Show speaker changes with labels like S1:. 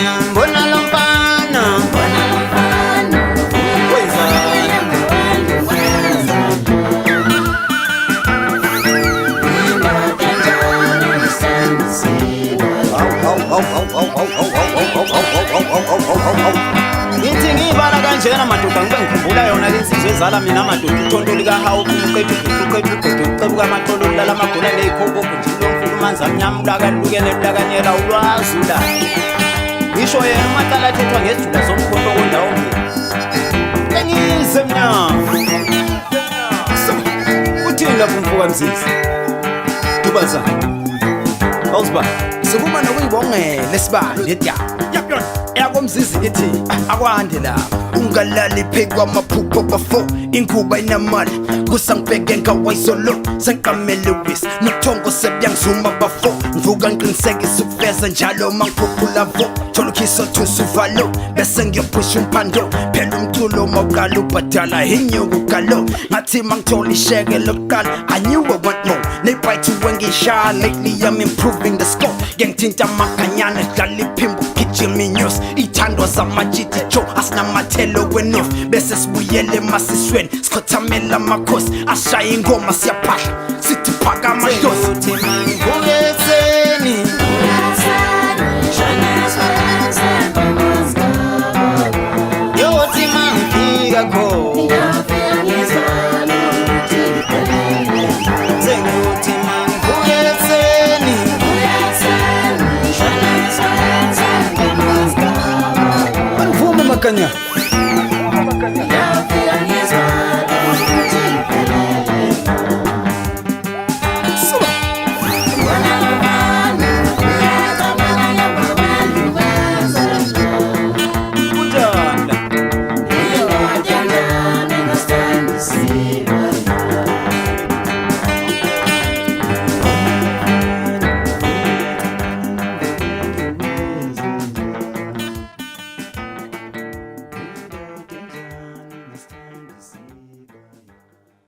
S1: Mbona lompana ngithi ngibala kanjena madoda ngibe ngikhumbula yona insizwe ezala mina madoda uthonto likahawu uqebu kamatolo lala magula nezikhombo njalo mfulumanza mnyama ulakalukene ulakanyela ulwazula ngisho yena umatala athethwa ngezijula zomkhonto kondawo engize mina uthini lapho mfuka mzizi dubaza awuziba
S2: sekuba nokuyibongela esibani etya yapyona eyakomzizi ithi akwande la ungalali phekwa amaphupho bafo inkuba inamali kusangibheke ngawayisolo sengiqamele wis nothongo sebyangizuma bafo ngivuka ngiqinisekisa ukufeza njalo mangikhuphula vo thola ukhiso thusa uvalo bese ngiyophusha umphando phela umculo mawuqala ubhadala inyuku galo ngathi mangithola isheke lokuqala I knew I want more nebhayithi wengishaya lately I'm improving the score ngengithinta amaganyane dlala iphimbo gijima inews ithandwa zamajiti jo asinamathelo wenof bese sibuyele emasisweni sikhothamela amakhosi ashaya ingoma siyaphahla sithi phaka amadlozi
S1: uthi Mangivuka yothi mangifika kho senguthi Mangivuka
S2: Mangivume makanya